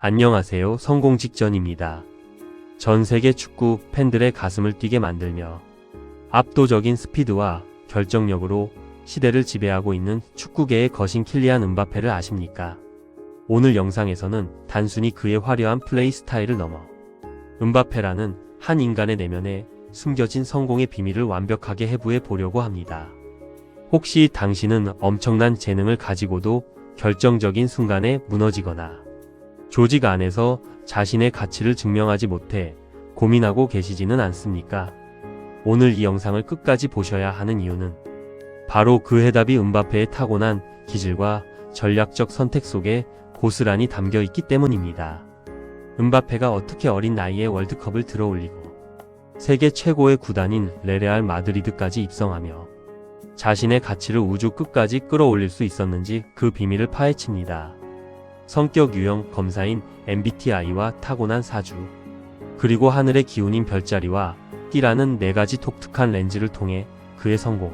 안녕하세요. 성공 직전입니다. 전 세계 축구 팬들의 가슴을 뛰게 만들며 압도적인 스피드와 결정력으로 시대를 지배하고 있는 축구계의 거신 킬리안 음바페를 아십니까? 오늘 영상에서는 단순히 그의 화려한 플레이 스타일을 넘어 음바페라는 한 인간의 내면에 숨겨진 성공의 비밀을 완벽하게 해부해 보려고 합니다. 혹시 당신은 엄청난 재능을 가지고도 결정적인 순간에 무너지거나 조직 안에서 자신의 가치를 증명하지 못해 고민하고 계시지는 않습니까? 오늘 이 영상을 끝까지 보셔야 하는 이유는 바로 그 해답이 음바페의 타고난 기질과 전략적 선택 속에 고스란히 담겨 있기 때문입니다. 음바페가 어떻게 어린 나이에 월드컵을 들어올리고 세계 최고의 구단인 레레알 마드리드까지 입성하며 자신의 가치를 우주 끝까지 끌어올릴 수 있었는지 그 비밀을 파헤칩니다. 성격 유형 검사인 MBTI와 타고난 사주, 그리고 하늘의 기운인 별자리와 띠라는 4가지 독특한 렌즈를 통해 그의 성공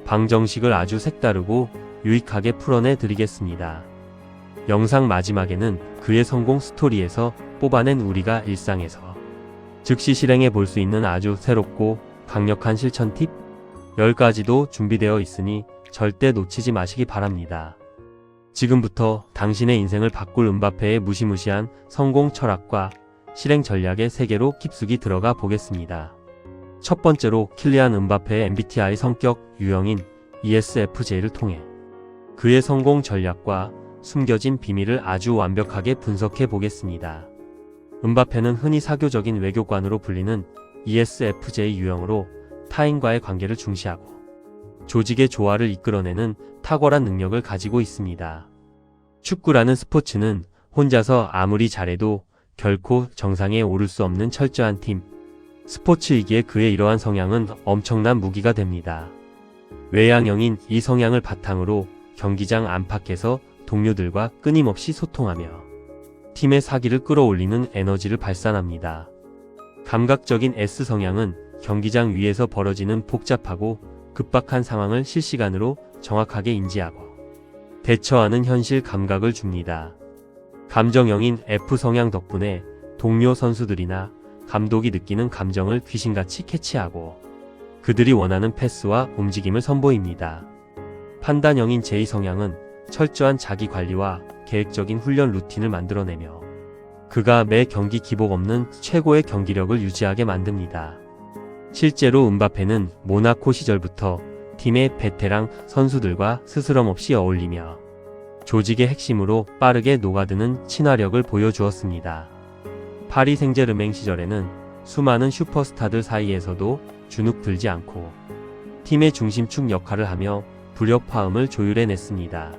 방정식을 아주 색다르고 유익하게 풀어내 드리겠습니다. 영상 마지막에는 그의 성공 스토리에서 뽑아낸 우리가 일상에서 즉시 실행해 볼 수 있는 아주 새롭고 강력한 실천 팁 10가지도 준비되어 있으니 절대 놓치지 마시기 바랍니다. 지금부터 당신의 인생을 바꿀 음바페의 무시무시한 성공 철학과 실행 전략의 세계로 깊숙이 들어가 보겠습니다. 첫 번째로 킬리안 음바페의 MBTI 성격 유형인 ESFJ를 통해 그의 성공 전략과 숨겨진 비밀을 아주 완벽하게 분석해 보겠습니다. 음바페는 흔히 사교적인 외교관으로 불리는 ESFJ 유형으로 타인과의 관계를 중시하고 조직의 조화를 이끌어내는 탁월한 능력을 가지고 있습니다. 축구라는 스포츠는 혼자서 아무리 잘해도 결코 정상에 오를 수 없는 철저한 팀 스포츠이기에 그의 이러한 성향은 엄청난 무기가 됩니다. 외향형인 이 성향을 바탕으로 경기장 안팎에서 동료들과 끊임없이 소통하며 팀의 사기를 끌어올리는 에너지를 발산합니다. 감각적인 S 성향은 경기장 위에서 벌어지는 복잡하고 급박한 상황을 실시간으로 정확하게 인지하고 대처하는 현실 감각을 줍니다. 감정형인 F 성향 덕분에 동료 선수들이나 감독이 느끼는 감정을 귀신같이 캐치하고 그들이 원하는 패스와 움직임을 선보입니다. 판단형인 J 성향은 철저한 자기 관리와 계획적인 훈련 루틴을 만들어내며 그가 매 경기 기복 없는 최고의 경기력을 유지하게 만듭니다. 실제로 음바페는 모나코 시절부터 팀의 베테랑 선수들과 스스럼 없이 어울리며 조직의 핵심으로 빠르게 녹아드는 친화력을 보여주었습니다. 파리 생제르맹 시절에는 수많은 슈퍼스타들 사이에서도 주눅 들지 않고 팀의 중심축 역할을 하며 불협화음을 조율해냈습니다.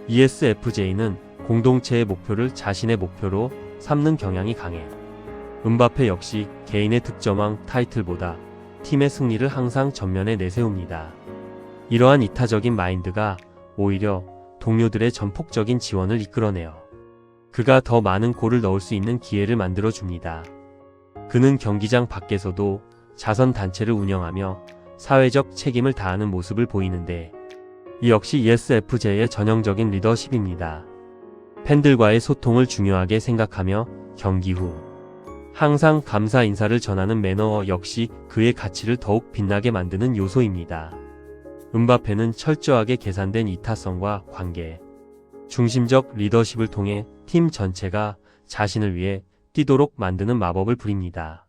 ESFJ는 공동체의 목표를 자신의 목표로 삼는 경향이 강해 음바페 역시 개인의 득점왕 타이틀보다 팀의 승리를 항상 전면에 내세웁니다. 이러한 이타적인 마인드가 오히려 동료들의 전폭적인 지원을 이끌어내어 그가 더 많은 골을 넣을 수 있는 기회를 만들어줍니다. 그는 경기장 밖에서도 자선단체를 운영하며 사회적 책임을 다하는 모습을 보이는데 이 역시 ESFJ의 전형적인 리더십입니다. 팬들과의 소통을 중요하게 생각하며 경기 후 항상 감사 인사를 전하는 매너 역시 그의 가치를 더욱 빛나게 만드는 요소입니다. 음바페는 철저하게 계산된 이타성과 관계, 중심적 리더십을 통해 팀 전체가 자신을 위해 뛰도록 만드는 마법을 부립니다.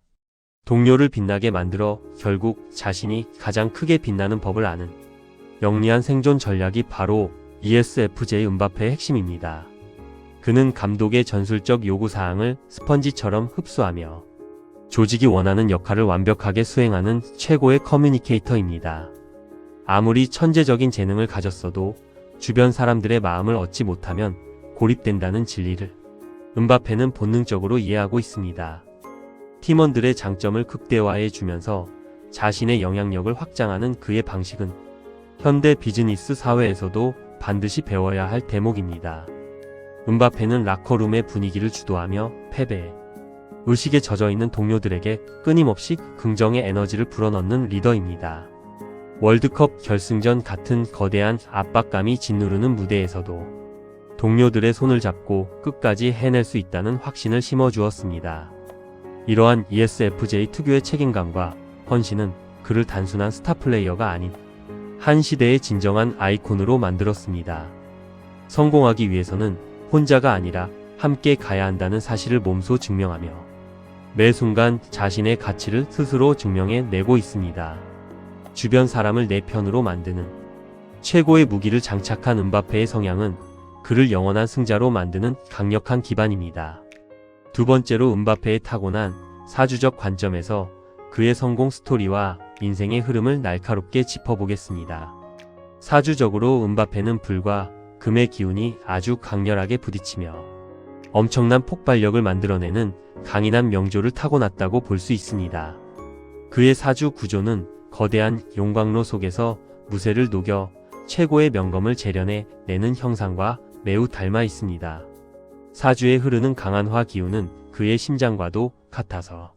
동료를 빛나게 만들어 결국 자신이 가장 크게 빛나는 법을 아는 영리한 생존 전략이 바로 ESFJ 음바페의 핵심입니다. 그는 감독의 전술적 요구사항을 스펀지처럼 흡수하며 조직이 원하는 역할을 완벽하게 수행하는 최고의 커뮤니케이터입니다. 아무리 천재적인 재능을 가졌어도 주변 사람들의 마음을 얻지 못하면 고립된다는 진리를 음바페는 본능적으로 이해하고 있습니다. 팀원들의 장점을 극대화해 주면서 자신의 영향력을 확장하는 그의 방식은 현대 비즈니스 사회에서도 반드시 배워야 할 대목입니다. 음바페는 라커룸의 분위기를 주도하며 패배, 의식에 젖어있는 동료들에게 끊임없이 긍정의 에너지를 불어넣는 리더입니다. 월드컵 결승전 같은 거대한 압박감이 짓누르는 무대에서도 동료들의 손을 잡고 끝까지 해낼 수 있다는 확신을 심어주었습니다. 이러한 ESFJ 특유의 책임감과 헌신은 그를 단순한 스타 플레이어가 아닌 한 시대의 진정한 아이콘으로 만들었습니다. 성공하기 위해서는 혼자가 아니라 함께 가야 한다는 사실을 몸소 증명하며 매 순간 자신의 가치를 스스로 증명해 내고 있습니다. 주변 사람을 내 편으로 만드는 최고의 무기를 장착한 음바페의 성향은 그를 영원한 승자로 만드는 강력한 기반입니다. 두 번째로 음바페의 타고난 사주적 관점에서 그의 성공 스토리와 인생의 흐름을 날카롭게 짚어보겠습니다. 사주적으로 음바페는 불과 금의 기운이 아주 강렬하게 부딪히며 엄청난 폭발력을 만들어내는 강인한 명조를 타고났다고 볼 수 있습니다. 그의 사주 구조는 거대한 용광로 속에서 무쇠를 녹여 최고의 명검을 재련해 내는 형상과 매우 닮아 있습니다. 사주에 흐르는 강한 화 기운은 그의 심장과도 같아서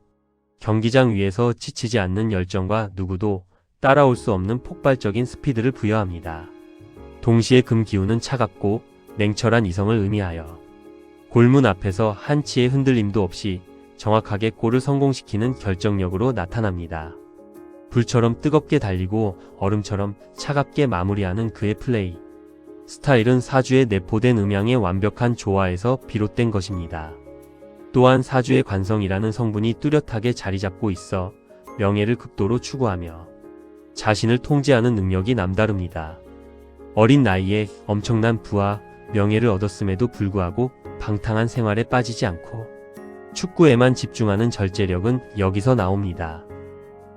경기장 위에서 지치지 않는 열정과 누구도 따라올 수 없는 폭발적인 스피드를 부여합니다. 동시에 금 기운은 차갑고 냉철한 이성을 의미하여 골문 앞에서 한치의 흔들림도 없이 정확하게 골을 성공시키는 결정력으로 나타납니다. 불처럼 뜨겁게 달리고 얼음처럼 차갑게 마무리하는 그의 플레이 스타일은 사주에 내포된 음양의 완벽한 조화에서 비롯된 것입니다. 또한 사주의 관성이라는 성분이 뚜렷하게 자리잡고 있어 명예를 극도로 추구하며 자신을 통제하는 능력이 남다릅니다. 어린 나이에 엄청난 부와 명예를 얻었음에도 불구하고 방탕한 생활에 빠지지 않고 축구에만 집중하는 절제력은 여기서 나옵니다.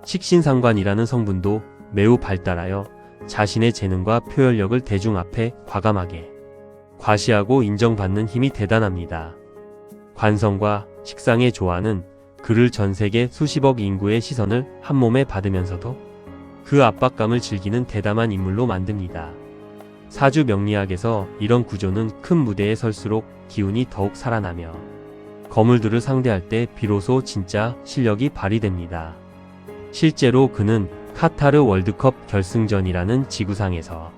식신상관이라는 성분도 매우 발달하여 자신의 재능과 표현력을 대중 앞에 과감하게 과시하고 인정받는 힘이 대단합니다. 관성과 식상의 조화는 그를 전 세계 수십억 인구의 시선을 한몸에 받으면서도 그 압박감을 즐기는 대담한 인물로 만듭니다. 사주 명리학에서 이런 구조는 큰 무대에 설수록 기운이 더욱 살아나며 거물들을 상대할 때 비로소 진짜 실력이 발휘됩니다. 실제로 그는 카타르 월드컵 결승전이라는 지구상에서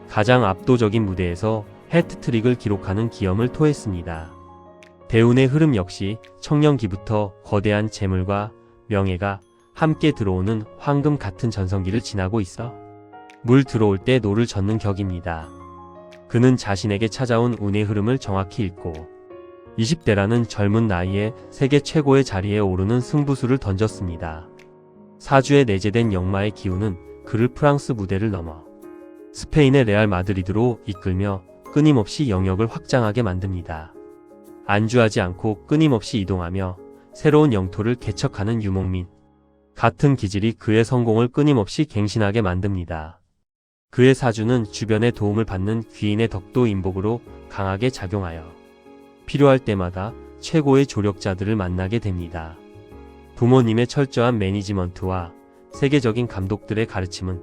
가장 압도적인 무대에서 해트트릭을 기록하는 기염을 토했습니다. 대운의 흐름 역시 청년기부터 거대한 재물과 명예가 함께 들어오는 황금 같은 전성기를 지나고 있어 물 들어올 때 노를 젓는 격입니다. 그는 자신에게 찾아온 운의 흐름을 정확히 읽고 20대라는 젊은 나이에 세계 최고의 자리에 오르는 승부수를 던졌습니다. 사주에 내재된 역마의 기운은 그를 프랑스 무대를 넘어 스페인의 레알 마드리드로 이끌며 끊임없이 영역을 확장하게 만듭니다. 안주하지 않고 끊임없이 이동하며 새로운 영토를 개척하는 유목민 같은 기질이 그의 성공을 끊임없이 갱신하게 만듭니다. 그의 사주는 주변의 도움을 받는 귀인의 덕도 인복으로 강하게 작용하여 필요할 때마다 최고의 조력자들을 만나게 됩니다. 부모님의 철저한 매니지먼트와 세계적인 감독들의 가르침은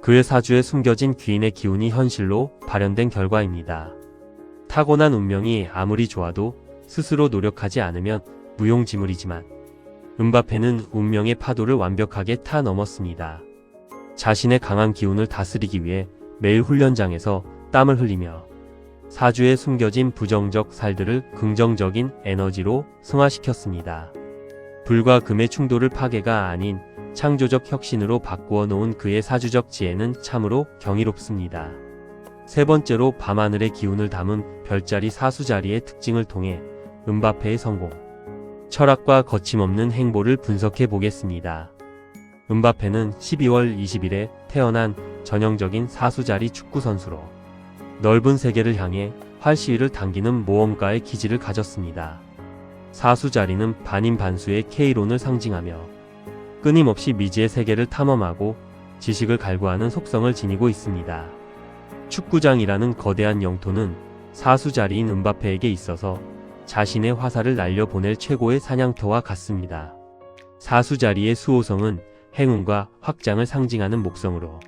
그의 사주에 숨겨진 귀인의 기운이 현실로 발현된 결과입니다. 타고난 운명이 아무리 좋아도 스스로 노력하지 않으면 무용지물이지만 음바페는 운명의 파도를 완벽하게 타 넘었습니다. 자신의 강한 기운을 다스리기 위해 매일 훈련장에서 땀을 흘리며 사주에 숨겨진 부정적 살들을 긍정적인 에너지로 승화시켰습니다. 불과 금의 충돌을 파괴가 아닌 창조적 혁신으로 바꾸어 놓은 그의 사주적 지혜는 참으로 경이롭습니다. 세 번째로 밤하늘의 기운을 담은 별자리 사수자리의 특징을 통해 음바페의 성공, 철학과 거침없는 행보를 분석해 보겠습니다. 음바페는 12월 20일에 태어난 전형적인 사수자리 축구선수로 넓은 세계를 향해 활시위를 당기는 모험가의 기질을 가졌습니다. 사수자리는 반인반수의 K론을 상징하며 끊임없이 미지의 세계를 탐험하고 지식을 갈구하는 속성을 지니고 있습니다. 축구장이라는 거대한 영토는 사수자리인 음바페에게 있어서 자신의 화살을 날려보낼 최고의 사냥터와 같습니다. 사수자리의 수호성은 행운과 확장을 상징하는 목성으로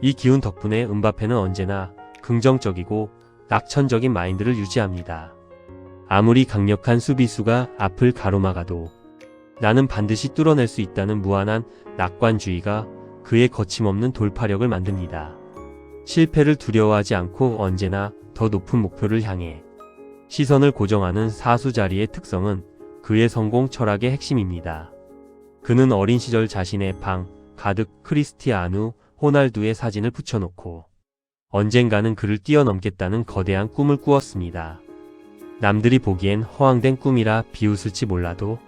이 기운 덕분에 음바페는 언제나 긍정적이고 낙천적인 마인드를 유지합니다. 아무리 강력한 수비수가 앞을 가로막아도 나는 반드시 뚫어낼 수 있다는 무한한 낙관주의가 그의 거침없는 돌파력을 만듭니다. 실패를 두려워하지 않고 언제나 더 높은 목표를 향해 시선을 고정하는 사수자리의 특성은 그의 성공 철학의 핵심입니다. 그는 어린 시절 자신의 방 가득 크리스티아누 호날두의 사진을 붙여놓고 언젠가는 그를 뛰어넘겠다는 거대한 꿈을 꾸었습니다. 남들이 보기엔 허황된 꿈이라 비웃을지 몰라도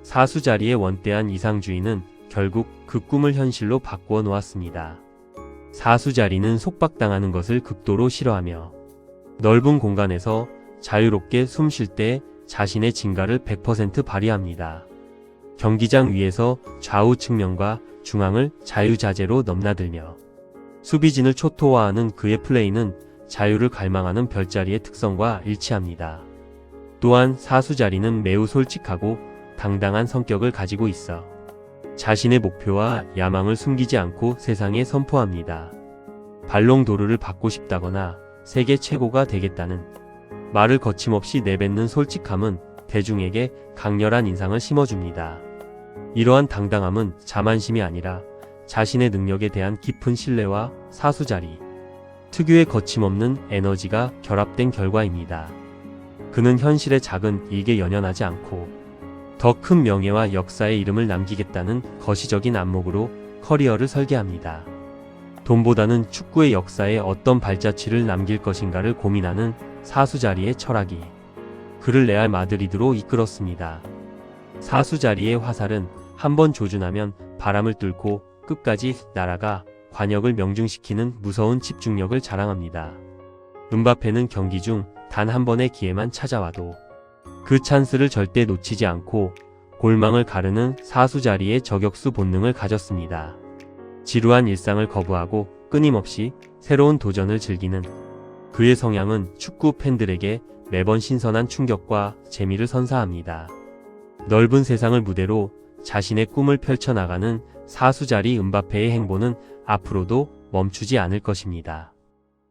사수자리의 원대한 이상주의는 결국 그 꿈을 현실로 바꾸어 놓았습니다. 사수자리는 속박당하는 것을 극도로 싫어하며 넓은 공간에서 자유롭게 숨 쉴 때 자신의 진가를 100% 발휘합니다. 경기장 위에서 좌우 측면과 중앙을 자유자재로 넘나들며 수비진을 초토화하는 그의 플레이는 자유를 갈망하는 별자리의 특성과 일치합니다. 또한 사수자리는 매우 솔직하고 당당한 성격을 가지고 있어 자신의 목표와 야망을 숨기지 않고 세상에 선포합니다. 발롱도르를 받고 싶다거나 세계 최고가 되겠다는 말을 거침없이 내뱉는 솔직함은 대중에게 강렬한 인상을 심어줍니다. 이러한 당당함은 자만심이 아니라 자신의 능력에 대한 깊은 신뢰와 사수자리, 특유의 거침없는 에너지가 결합된 결과입니다. 그는 현실의 작은 이익에 연연하지 않고 더 큰 명예와 역사의 이름을 남기겠다는 거시적인 안목으로 커리어를 설계합니다. 돈보다는 축구의 역사에 어떤 발자취를 남길 것인가를 고민하는 사수자리의 철학이 그를 레알 마드리드로 이끌었습니다. 사수자리의 화살은 한번 조준하면 바람을 뚫고 끝까지 날아가 관역을 명중시키는 무서운 집중력을 자랑합니다. 음바페는 경기 중 단 한 번의 기회만 찾아와도 그 찬스를 절대 놓치지 않고 골망을 가르는 사수자리의 저격수 본능을 가졌습니다. 지루한 일상을 거부하고 끊임없이 새로운 도전을 즐기는 그의 성향은 축구 팬들에게 매번 신선한 충격과 재미를 선사합니다. 넓은 세상을 무대로 자신의 꿈을 펼쳐나가는 사수자리 음바페의 행보는 앞으로도 멈추지 않을 것입니다.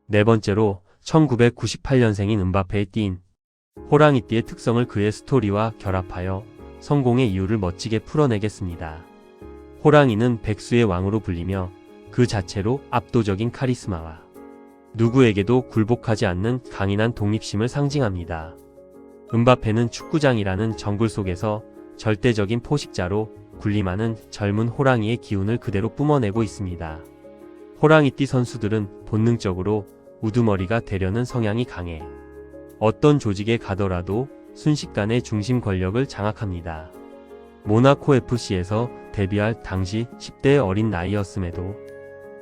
네 번째로 1998년생인 음바페의 띠인 호랑이띠의 특성을 그의 스토리와 결합하여 성공의 이유를 멋지게 풀어내겠습니다. 호랑이는 백수의 왕으로 불리며 그 자체로 압도적인 카리스마와 누구에게도 굴복하지 않는 강인한 독립심을 상징합니다. 음바페는 축구장이라는 정글 속에서 절대적인 포식자로 군림하는 젊은 호랑이의 기운을 그대로 뿜어내고 있습니다. 호랑이띠 선수들은 본능적으로 우두머리가 되려는 성향이 강해 어떤 조직에 가더라도 순식간에 중심 권력을 장악합니다. 모나코 FC에서 데뷔할 당시 10대의 어린 나이였음에도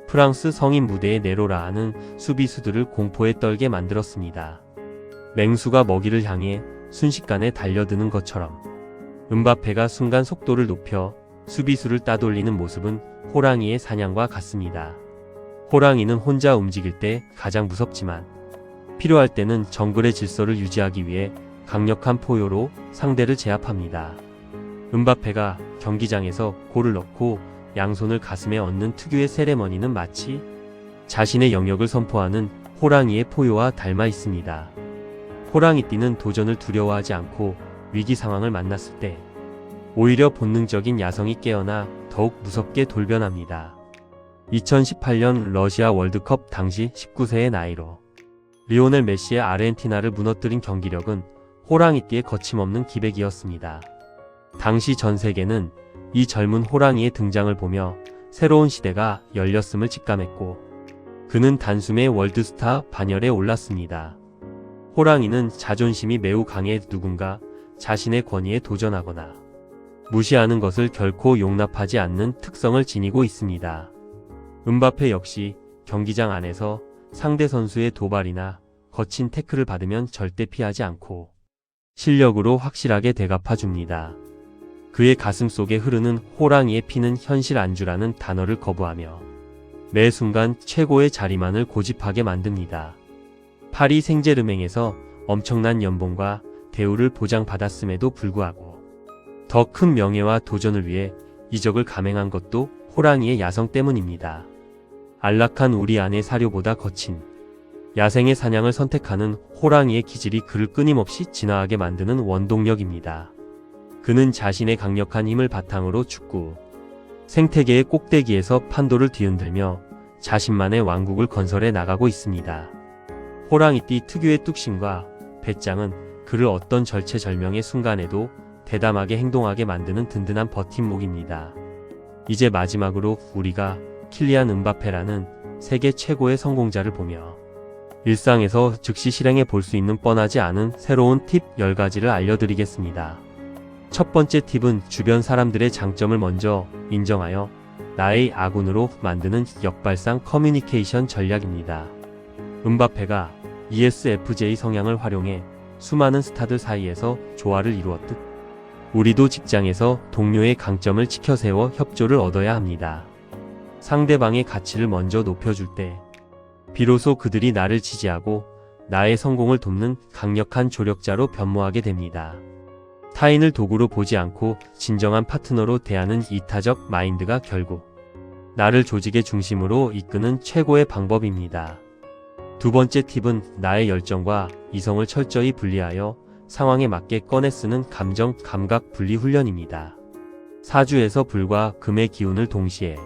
프랑스 성인 무대에 내로라 하는 수비수들을 공포에 떨게 만들었습니다. 맹수가 먹이를 향해 순식간에 달려드는 것처럼 음바페가 순간 속도를 높여 수비수를 따돌리는 모습은 호랑이의 사냥과 같습니다. 호랑이는 혼자 움직일 때 가장 무섭지만 필요할 때는 정글의 질서를 유지하기 위해 강력한 포효로 상대를 제압합니다. 음바페가 경기장에서 골을 넣고 양손을 가슴에 얹는 특유의 세레머니는 마치 자신의 영역을 선포하는 호랑이의 포효와 닮아 있습니다. 호랑이띠는 도전을 두려워하지 않고 위기 상황을 만났을 때 오히려 본능적인 야성이 깨어나 더욱 무섭게 돌변합니다. 2018년 러시아 월드컵 당시 19세의 나이로 리오넬 메시의 아르헨티나를 무너뜨린 경기력은 호랑이띠의 거침없는 기백이었습니다. 당시 전 세계는 이 젊은 호랑이의 등장을 보며 새로운 시대가 열렸음을 직감했고 그는 단숨에 월드스타 반열에 올랐습니다. 호랑이는 자존심이 매우 강해 누군가 자신의 권위에 도전하거나 무시하는 것을 결코 용납하지 않는 특성을 지니고 있습니다. 음바페 역시 경기장 안에서 상대 선수의 도발이나 거친 태클을 받으면 절대 피하지 않고 실력으로 확실하게 대갚아줍니다. 그의 가슴 속에 흐르는 호랑이의 피는 현실 안주라는 단어를 거부하며 매 순간 최고의 자리만을 고집하게 만듭니다. 파리 생제르맹에서 엄청난 연봉과 대우를 보장받았음에도 불구하고 더 큰 명예와 도전을 위해 이적을 감행한 것도 호랑이의 야성 때문입니다. 안락한 우리 안의 사료보다 거친 야생의 사냥을 선택하는 호랑이의 기질이 그를 끊임없이 진화하게 만드는 원동력입니다. 그는 자신의 강력한 힘을 바탕으로 축구 생태계의 꼭대기에서 판도를 뒤흔들며 자신만의 왕국을 건설해 나가고 있습니다. 호랑이띠 특유의 뚝심과 배짱은 그를 어떤 절체절명의 순간에도 대담하게 행동하게 만드는 든든한 버팀목입니다. 이제 마지막으로 우리가 킬리안 음바페라는 세계 최고의 성공자를 보며 일상에서 즉시 실행해 볼 수 있는 뻔하지 않은 새로운 팁 10가지를 알려드리겠습니다. 첫 번째 팁은 주변 사람들의 장점을 먼저 인정하여 나의 아군으로 만드는 역발상 커뮤니케이션 전략입니다. 음바페가 ESFJ 성향을 활용해 수많은 스타들 사이에서 조화를 이루었듯 우리도 직장에서 동료의 강점을 지켜세워 협조를 얻어야 합니다. 상대방의 가치를 먼저 높여줄 때 비로소 그들이 나를 지지하고 나의 성공을 돕는 강력한 조력자로 변모하게 됩니다. 타인을 도구로 보지 않고 진정한 파트너로 대하는 이타적 마인드가 결국 나를 조직의 중심으로 이끄는 최고의 방법입니다. 두 번째 팁은 나의 열정과 이성을 철저히 분리하여 상황에 맞게 꺼내 쓰는 감정 감각 분리 훈련입니다. 사주에서 불과 금의 기운을 동시에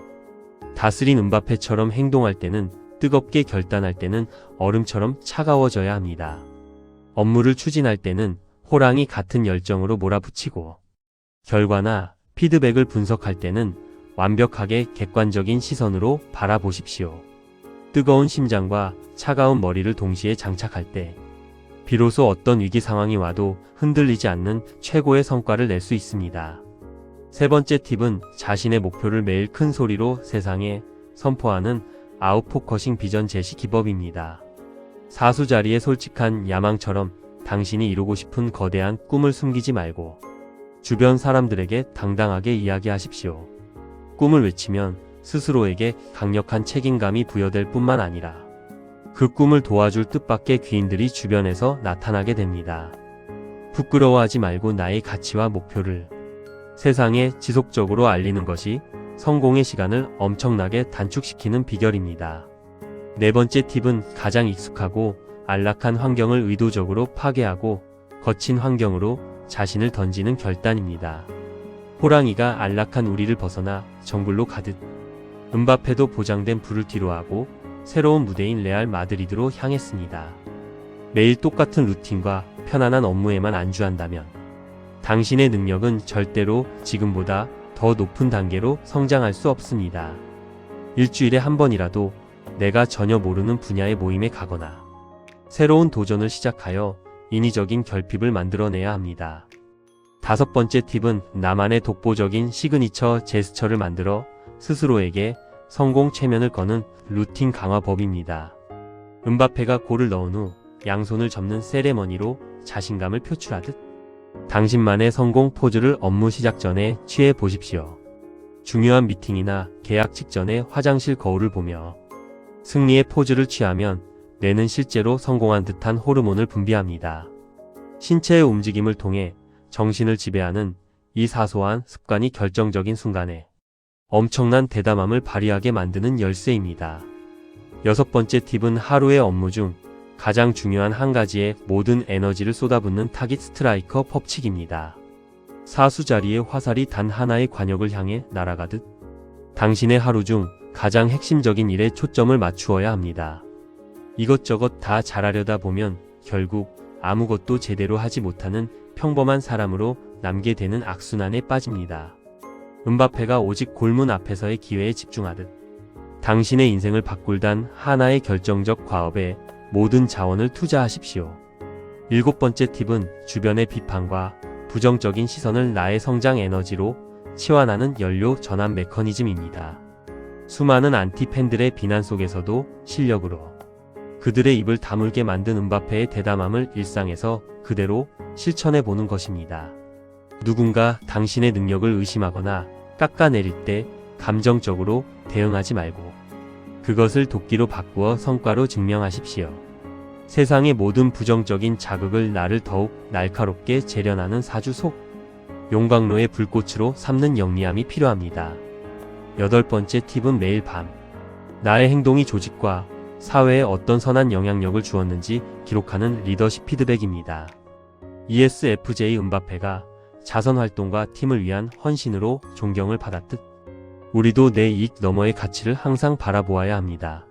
다스린 음바페처럼 행동할 때는 뜨겁게 결단할 때는 얼음처럼 차가워져야 합니다. 업무를 추진할 때는 호랑이 같은 열정으로 몰아붙이고 결과나 피드백을 분석할 때는 완벽하게 객관적인 시선으로 바라보십시오. 뜨거운 심장과 차가운 머리를 동시에 장착할 때 비로소 어떤 위기 상황이 와도 흔들리지 않는 최고의 성과를 낼 수 있습니다. 세 번째 팁은 자신의 목표를 매일 큰 소리로 세상에 선포하는 아웃포커싱 비전 제시 기법입니다. 사수 자리에 솔직한 야망처럼 당신이 이루고 싶은 거대한 꿈을 숨기지 말고 주변 사람들에게 당당하게 이야기하십시오. 꿈을 외치면 스스로에게 강력한 책임감이 부여될 뿐만 아니라 그 꿈을 도와줄 뜻밖의 귀인들이 주변에서 나타나게 됩니다. 부끄러워하지 말고 나의 가치와 목표를 세상에 지속적으로 알리는 것이 성공의 시간을 엄청나게 단축시키는 비결입니다. 네 번째 팁은 가장 익숙하고 안락한 환경을 의도적으로 파괴하고 거친 환경으로 자신을 던지는 결단입니다. 호랑이가 안락한 우리를 벗어나 정글로 가듯 음바페도 보장된 불을 뒤로하고 새로운 무대인 레알 마드리드로 향했습니다. 매일 똑같은 루틴과 편안한 업무에만 안주한다면 당신의 능력은 절대로 지금보다 더 높은 단계로 성장할 수 없습니다. 일주일에 한 번이라도 내가 전혀 모르는 분야의 모임에 가거나 새로운 도전을 시작하여 인위적인 결핍을 만들어내야 합니다. 다섯 번째 팁은 나만의 독보적인 시그니처 제스처를 만들어 스스로에게 성공 최면을 거는 루틴 강화법입니다. 음바페가 골을 넣은 후 양손을 접는 세레머니로 자신감을 표출하듯 당신만의 성공 포즈를 업무 시작 전에 취해 보십시오. 중요한 미팅이나 계약 직전에 화장실 거울을 보며 승리의 포즈를 취하면 뇌는 실제로 성공한 듯한 호르몬을 분비합니다. 신체의 움직임을 통해 정신을 지배하는 이 사소한 습관이 결정적인 순간에 엄청난 대담함을 발휘하게 만드는 열쇠입니다. 여섯 번째 팁은 하루의 업무 중 가장 중요한 한 가지에 모든 에너지를 쏟아붓는 타깃 스트라이커 법칙입니다. 사수 자리에 화살이 단 하나의 관역을 향해 날아가듯 당신의 하루 중 가장 핵심적인 일에 초점을 맞추어야 합니다. 이것저것 다 잘하려다 보면 결국 아무것도 제대로 하지 못하는 평범한 사람으로 남게 되는 악순환에 빠집니다. 음바페가 오직 골문 앞에서의 기회에 집중하듯 당신의 인생을 바꿀 단 하나의 결정적 과업에 모든 자원을 투자하십시오. 일곱 번째 팁은 주변의 비판과 부정적인 시선을 나의 성장 에너지로 치환하는 연료 전환 메커니즘입니다. 수많은 안티 팬들의 비난 속에서도 실력으로 그들의 입을 다물게 만든 음바페의 대담함을 일상에서 그대로 실천해 보는 것입니다. 누군가 당신의 능력을 의심하거나 깎아내릴 때 감정적으로 대응하지 말고 그것을 도끼로 바꾸어 성과로 증명하십시오. 세상의 모든 부정적인 자극을 나를 더욱 날카롭게 재련하는 사주 속 용광로의 불꽃으로 삼는 영리함이 필요합니다. 여덟 번째 팁은 매일 밤 나의 행동이 조직과 사회에 어떤 선한 영향력을 주었는지 기록하는 리더십 피드백입니다. ESFJ 음바페가 자선활동과 팀을 위한 헌신으로 존경을 받았듯 우리도 내 이익 너머의 가치를 항상 바라보아야 합니다.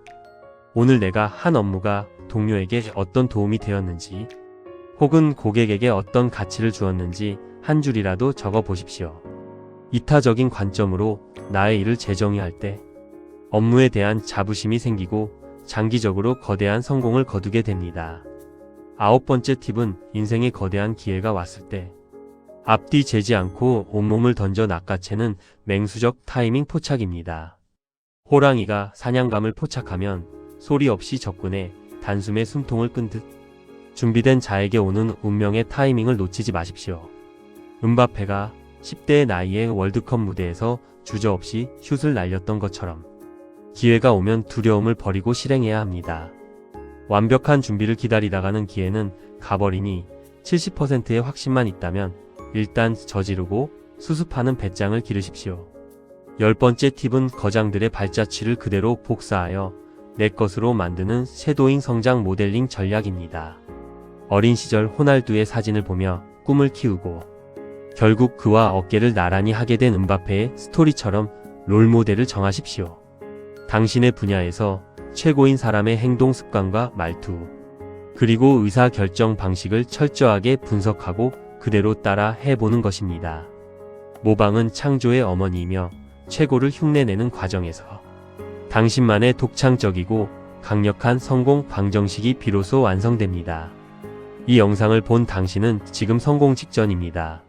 오늘 내가 한 업무가 동료에게 어떤 도움이 되었는지, 혹은 고객에게 어떤 가치를 주었는지 한 줄이라도 적어 보십시오. 이타적인 관점으로 나의 일을 재정의할 때 업무에 대한 자부심이 생기고 장기적으로 거대한 성공을 거두게 됩니다. 9번째 팁은 인생에 거대한 기회가 왔을 때 앞뒤 재지 않고 온몸을 던져 낚아채는 맹수적 타이밍 포착입니다. 호랑이가 사냥감을 포착하면 소리 없이 접근해 단숨에 숨통을 끈 듯 준비된 자에게 오는 운명의 타이밍을 놓치지 마십시오. 음바페가 10대의 나이에 월드컵 무대에서 주저없이 슛을 날렸던 것처럼 기회가 오면 두려움을 버리고 실행해야 합니다. 완벽한 준비를 기다리다가는 기회는 가버리니 70%의 확신만 있다면 일단 저지르고 수습하는 배짱을 기르십시오. 10번째 팁은 거장들의 발자취를 그대로 복사하여 내 것으로 만드는 섀도잉 성장 모델링 전략입니다. 어린 시절 호날두의 사진을 보며 꿈을 키우고 결국 그와 어깨를 나란히 하게 된 음바페의 스토리처럼 롤모델을 정하십시오. 당신의 분야에서 최고인 사람의 행동 습관과 말투, 그리고 의사결정 방식을 철저하게 분석하고 그대로 따라 해보는 것입니다. 모방은 창조의 어머니이며 최고를 흉내내는 과정에서 당신만의 독창적이고 강력한 성공 방정식이 비로소 완성됩니다. 이 영상을 본 당신은 지금 성공 직전입니다.